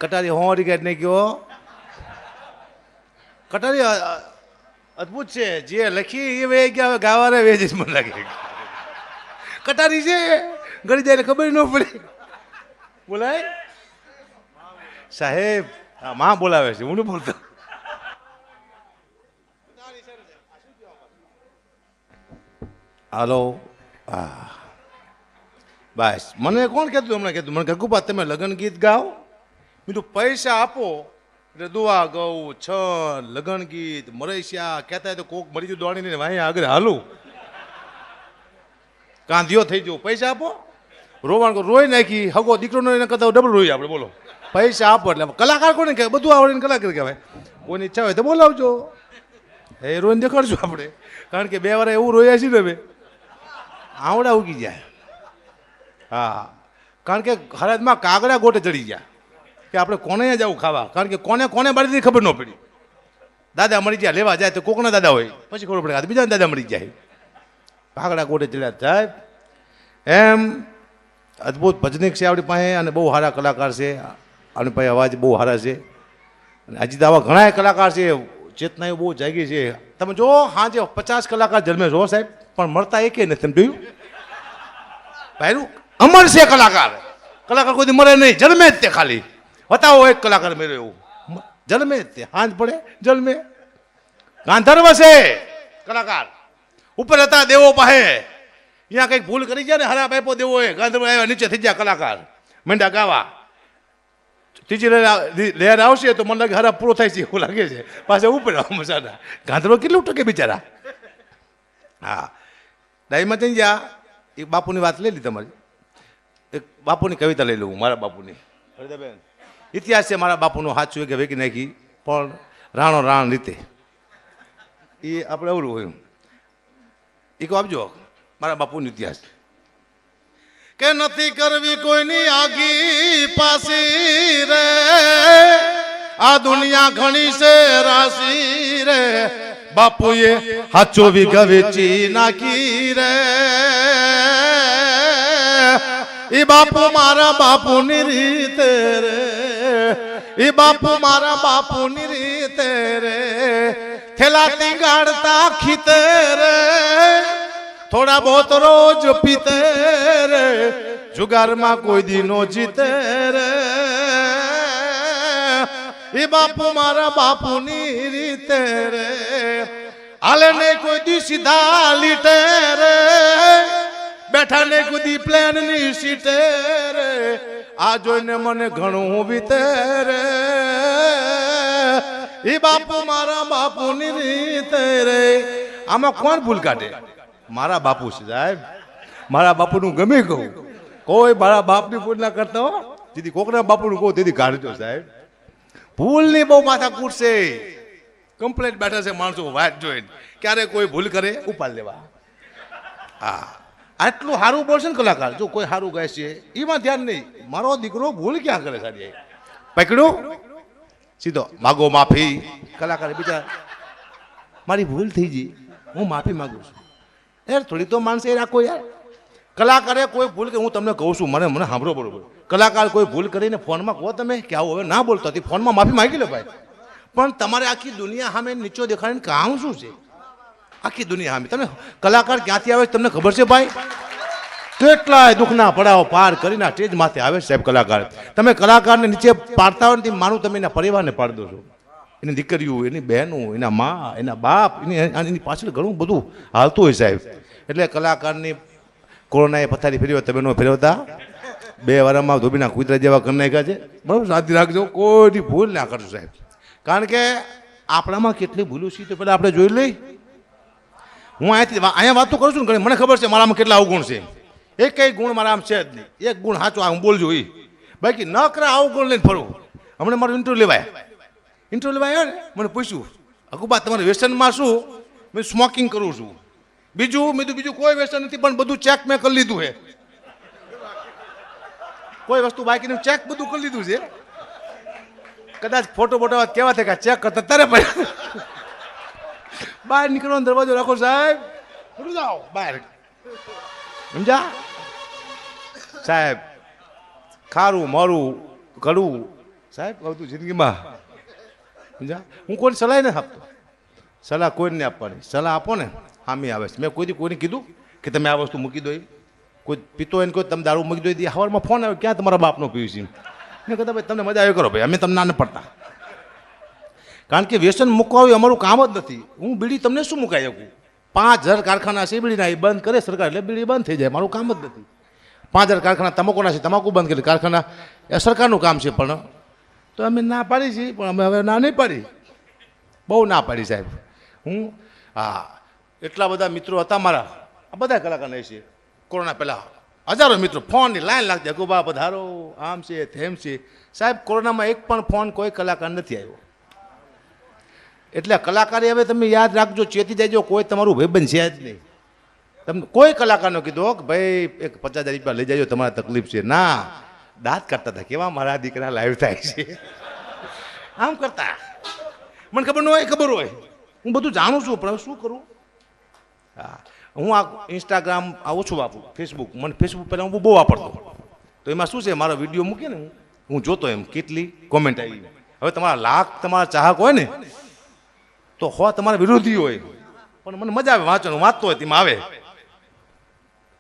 કટારી હોરી કાઢ નહીં ગયો કટારી અદભુત છે જે લખી એ વે ગયા ગાવાને વેજ મને લાગે કટારી છે ગળી જાય ખબર ન પડે બોલાય સાહેબ હા માં બોલાવે છે હું ન બોલતો હાલો હા બસ મને કોણ કહેતું હમણાં કહેતું મને ગગુબા તમે લગ્ન ગીત ગાઓ બીજું પૈસા આપો એટલે દુઆ ગઉં છન લગ્ન ગીત મરેશિયા કહેતા તો કોક મરી ગયું દોડીને વાંહે આગળ હાલું કાંધિયો થઈ ગયો પૈસા આપો રોવાણ રોઈ નાખી હગો દીકરોનો એને કરતા ડબલ રોઈ આપણે બોલો પૈસા આપો એટલે કલાકાર કોને કહેવાય બધું આવડીને કલાકાર કહેવાય કોઈની ઈચ્છા હોય તો બોલાવજો એ રોઈને દેખાડશું આપણે કારણ કે 2 વાર એવું રોયા છીએ ને હવે આવડા ઉગી જાય હા કારણ કે હરાજમાં કાગડા ગોટે ચડી ગયા કે આપણે કોને જવું ખાવા કારણ કે કોને કોને બાળીથી ખબર ન પડી દાદા મળી જાય લેવા જાય તો કોકના દાદા હોય પછી ખબર પડે બીજા દાદા મળી જાય કાગડા ગોટે ચડ્યા સાહેબ એમ અદ્ભુત ભજનિક છે આપણી પાસે અને બહુ સારા કલાકાર છે આપણી પાસે અવાજ બહુ સારા છે અને હજી તો આવા ઘણા કલાકાર છે ચેતનાઓ બહુ જાગી છે તમે જો હાજે 50 કલાકાર જન્મે જો સાહેબ પણ મળતા એકે નથી તમે જોયું ભાઈ અમર છે કલાકાર કલાકાર કોઈ મરે નહીં જન્મે જ તે ખાલી બતાવો એક કલાકાર મેળ્યો એવું જન્મે જ તે હાંજ પડે જન્મે ગાંધર્વ છે કલાકાર ઉપર હતા દેવો પાસે અહીંયા કંઈક ભૂલ કરી જાય ને હરા પાઇપો દેવો હોય ગાંધર્વ આવ્યા નીચે થઈ ગયા કલાકાર મંડા ગાવા ત્રીજી લહેર આવશે તો મને લાગે હરા પૂરો થાય છે એવું લાગે છે પાછા ઉપર આવો મસાલા ગાંધર્વ કેટલું ટકે બિચારા હા ડાઈમાં જઈ ગયા એક બાપુની વાત લઈ લીધી તમારી એક બાપુની કવિતા લઈ લઉં મારા બાપુની હરિદાબેન ઇતિહાસ છે મારા બાપુનો સાચું કે વેકી નાખી પણ રાણો રાણ રીતે એ આપણે અવરું હોય એ કહો આપજો મારા બાપુનો ઇતિહાસ કે નથી કરવી કોઈની આગી પાસી રે આ દુનિયા ઘણી છે રાશી રે બાપુએ હાચો વીઘા વેચી નાખી રે એ બાપુ મારા બાપુની રીતે રે એ બાપુ મારા બાપુની રીતે રે થેલાથી ગાડતા ખીતે રે થોડા બહોત રોજ પીતે રે જુગારમાં કોઈ દી નો જીતે રે એ બાપુ મારા બાપુની રીતે રે હાલે ને કોઈ દી સીધા લીટે રે બેઠા ને કોઈ દી પ્લેન ની સીટે રે આ જોઈને મને ઘણું વીતે રે એ બાપુ મારા બાપુની રીતે રે આમાં કોણ ભૂલ કાઢે મારા બાપુ છે સાહેબ મારા બાપુનું ગમે કહું કોઈ મારા બાપની ભૂલ ના કરતા હો જેથી કોકના બાપુનું કહું તેથી કાઢજો સાહેબ ભૂલની બહુ માથા કૂટશે કમ્પ્લેટ બેઠા છે માણસો વાટ જોઈને ક્યારે કોઈ ભૂલ કરે ઉપાડ લેવા હા આટલું સારું બોલશે ને કલાકાર જો કોઈ સારું ગાય છે એમાં ધ્યાન નહીં મારો દીકરો ભૂલ ક્યાં કરે સારી પકડ્યું સીધો માગો માફી કલાકાર બીજા મારી ભૂલ થઈ ગઈ હું માફી માગું છું યાર થોડી તો માણસે રાખો યાર કલાકારે કોઈ ભૂલ કે હું તમને કહું છું મને સાંભળો બરોબર કલાકાર કોઈ ભૂલ કરીને ફોનમાં કહો તમે કે આવું હવે ના બોલતો હતી ફોનમાં માફી માગી લો ભાઈ પણ તમારે આખી દુનિયા સામે નીચો દેખાડીને કામ શું છે આખી દુનિયા સામે તમે કલાકાર ક્યાંથી આવે તમને ખબર છે ભાઈ કેટલાય દુઃખના પડાવો પાર કરીને સ્ટેજ માથે આવે છે સાહેબ કલાકાર તમે કલાકારને નીચે પાડતા હોય ને માનું તમે એના પરિવારને પાડી દો છો એની દીકરીઓ એની બહેનો એના મા એના બાપ એની પાછળ ઘણું બધું હાલતું હોય સાહેબ એટલે કલાકારની કોરોનાએ પથારી ફેરવ્યો તમે ન ફેરવતા 2 વારમાં ધોબીના કૂતરા જેવા કરી નાખ્યા છે બરાબર શાંતિ રાખજો કોઈ ભૂલ ના કરજો સાહેબ કારણ કે આપણામાં કેટલી ભૂલું છે તો પહેલાં આપણે જોઈ લઈ હું અહીંયા વાત તો કરું છું ને મને ખબર છે મારામાં કેટલા અવગુણ છે એક કઈ ગુણ મારામાં છે જ નહીં એક ગુણ સાચો હું બોલજો એ બાકી ન કરે આવું ગુણ લઈને ફરવું હમણાં મારું ઇન્ટરવ્યુ લેવાય આવ્યો ને મને પૂછ્યું અકુબા તમારે વ્યસનમાં શું મેં સ્મોકિંગ કરું છું બીજું કોઈ વ્યસન નથી પણ બધું ચેક મેં કરી લીધું છે કોઈ વસ્તુ બાકી નહીં ચેક બધું કરી લીધું છે કદાચ ફોટો કેવા થાય કે ચેક કરતા તારે ભાઈ બહાર નીકળવાનો દરવાજો રાખો સાહેબ જાઓ બહાર સમજા સાહેબ ખારું મારું કડવું સાહેબ હવે તું જિંદગીમાં સમજા હું કોઈ સલાહ નથી આપતો, સલાહ કોઈને નહીં આપવાની. સલાહ આપો ને હામી આવે છે. મેં કોઈને કીધું કે તમે આ વસ્તુ મૂકી દો, કોઈ પીતો હોય ને કોઈ તમે દારૂ મૂકી દો, સવારમાં ફોન આવ્યો ક્યાં તમારા બાપનો પીવું છે. મેં કહેતા ભાઈ તમને મજા આવી કરો ભાઈ, અમે તમને ના પડતા. કારણ કે વ્યસન મૂકવા અમારું કામ જ નથી. હું બીડી તમને શું મુકાઈ શકું? 5000 કારખાના છે બીડીના, એ બંધ કરે સરકાર એટલે બીડી બંધ થઈ જાય, મારું કામ જ નથી. 5000 કારખાના તમાકુના છે, તમાકુ બંધ કરે કારખાના, એ સરકારનું કામ છે. પણ તો અમે ના પાડી છીએ, પણ અમે હવે ના નહીં પાડી, બહુ ના પાડી સાહેબ. હું હા એટલા બધા મિત્રો હતા મારા, આ બધા કલાકાર છે. કોરોના પહેલાં હજારો મિત્રો ફોનની લાઈન લાગતી, ગોબા પધારો, આમ છે તેમ છે. સાહેબ કોરોનામાં એક પણ ફોન કોઈ કલાકાર નથી આવ્યો. એટલે કલાકારે હવે તમે યાદ રાખજો, ચેતી જાયજો, કોઈ તમારું ભાઈબંધ છે જ નહીં. તમને કોઈ કલાકારનો કીધું કે ભાઈ એક 50,000 રૂપિયા લઈ જાજો તમારે તકલીફ છે, ના. દાંત કાઢતા હતા, કેવા મારા દીકરા લાઈવ થાય છે, આમ કરતા. મને ખબર ન હોય, ખબર હોય, હું બધું જાણું છું, પણ શું કરું. હા હું આ ઇન્સ્ટાગ્રામ આ ઓછું વાપરું, ફેસબુક મને ફેસબુક પહેલાં હું બહુ વાપરતો. તો એમાં શું છે, મારો વિડીયો મૂકીએ ને હું જોતો એમ કેટલી કોમેન્ટ આવી. હવે તમારા લાખ તમારા ચાહક હોય ને તો તમારા વિરોધી હોય, પણ મને મજા આવે વાંચવાનું, વાંચતો હોય તેમાં આવે,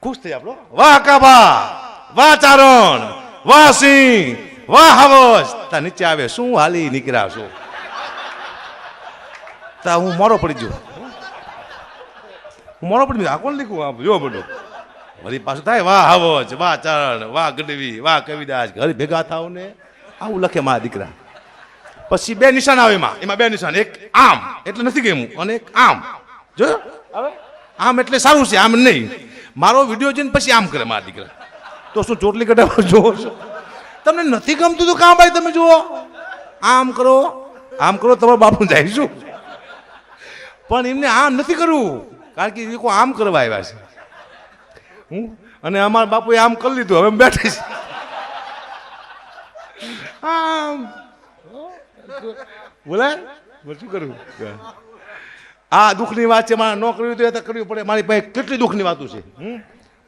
ખુશ થઈ આપણો. વાહ કાબા, વાહ ચારણ, વાહ સિંહ, વાહ હવસ. તા નીચે આવે શું હાલી નીકળ્યા છો. તા હું મોડો પડી ગયો, હું મોડો પડી ગયો. આ કોણ લીખું આપ જો બધું વળી પાછું થાય વાહ હવસ, વાહ ચારણ, વાહ ગઢવી, વાહ કવિદાસ. ઘરે ભેગા થાવ ને આવું લખે મારા દીકરા. પછી 2 નિશાન આવે એમાં 2 નિશાન, એક આમ એટલે નથી ગયું અને એક આમ. જો આમ એટલે સારું છે, આમ નહીં. મારો વિડીયો જોઈને પછી આમ કરે મારા દીકરા. તો શું ચોટલી કઢાવો જોવો છો? તમને નથી ગમતું તો કામ ભાઈ તમે જુઓ, આમ કરો, આમ કરો, તમારા બાપુ જાય શું. પણ એમને આમ નથી કરવું, કારણ કે એ લોકો આમ કરવા આવ્યા છે. અને અમારા બાપુએ આમ કરી લીધું, હવે બેઠે છે આમ. બોલાય શું કરવું? આ દુઃખની વાત છે, મારા ન કરવી તો કરવી પડે. મારી પાસે કેટલી દુઃખની વાતો છે.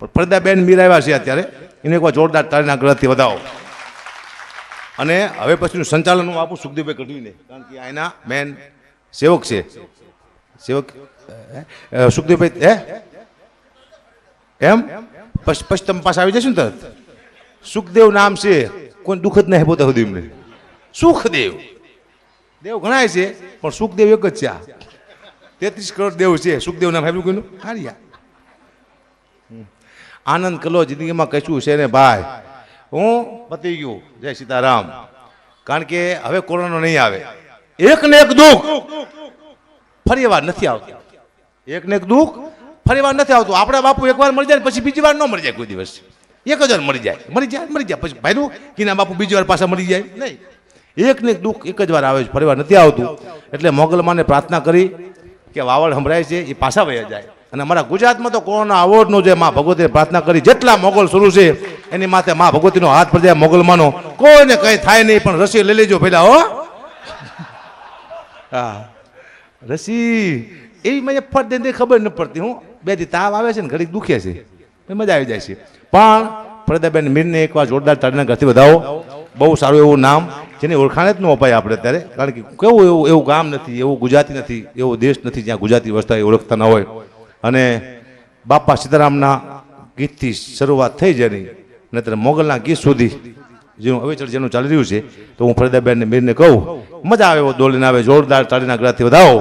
પણ ફરદાબેન મીર આવ્યા છે અત્યારે, એને કોઈ જોરદાર તાળીના ગળાથી વધાવો. અને હવે પછીનું સંચાલન હું આપું સુખદેવભાઈ ગઢવીને, કારણ કે એના મેન સેવક છે. સેવક સુખદેવભાઈ હે એમ પછી તમે પાસે આવી જશો ને તરત. સુખદેવ નામ છે, કોઈ દુઃખ જ નહીં પોતા સુધી એમને. સુખદેવ દેવ ઘણા છે, પણ સુખદેવ એક જ છે. આ 33 કરોડ દેવ છે. સુખદેવ નામ સાહેબ કોઈનું હાર્યા. આનંદ કલો જિંદગીમાં કશું છે ને ભાઈ, હું પતી ગયું. જય સીતારામ. કારણ કે હવે કોરોના નહીં આવે. એક ને એક દુઃખ ફરી વાર નથી આવતું. એક ને એક દુઃખ ફરી વાર નથી આવતું. આપણા બાપુ એકવાર મળી જાય પછી બીજી વાર ન મળી જાય કોઈ દિવસ. એક જ વાર મરી જાય પછી ભાઈનું કીના બાપુ બીજી વાર પાછા મળી જાય નહીં. એક ને એક દુઃખ એક જ વાર આવે છે, ફરી વાર નથી આવતું. એટલે મોગલમાને પ્રાર્થના કરી કે વાવડ સંભળાય છે એ પાછા વયા જાય. અને અમારા ગુજરાતમાં તો કોરોના અવોર્ડનો જે મા ભગવતીએ પ્રાર્થના કરી, જેટલા મોગલ શરૂ છે એની માથે મા ભગવતીનો હાથ પર જાય. મોગલમાનો કોઈને કંઈ થાય નહીં, પણ રસી લઈ લેજો પેલા હો. હા રસી એવી મને ફટ દે ખબર ન પડતી. હું 2 દી તાવ આવે છે ને ઘડીક દુખે છે, મજા આવી જાય છે. પણ ફરદાબેન મીરને એકવાર જોરદાર તાળીના ગળાથી વધાવો. બહુ સારું એવું નામ, જેની ઓળખાણ જ ન અપાય આપણે અત્યારે. કારણ કે કેવું એવું ગામ નથી, એવું ગુજરાતી નથી, એવો દેશ નથી જ્યાં ગુજરાતી વસ્તા ઓળખતા ના હોય. અને બાપા સીતારામના ગીતથી શરૂઆત થઈ જેની, નહીતર મોગલના ગીત સુધી જેનું અવેચળ જેનું ચાલી રહ્યું છે, તો હું ફરદાબેન મીરને કહું મજા આવે એવો દોલીને આવે. જોરદાર તાળીના ગળાથી વધાવો.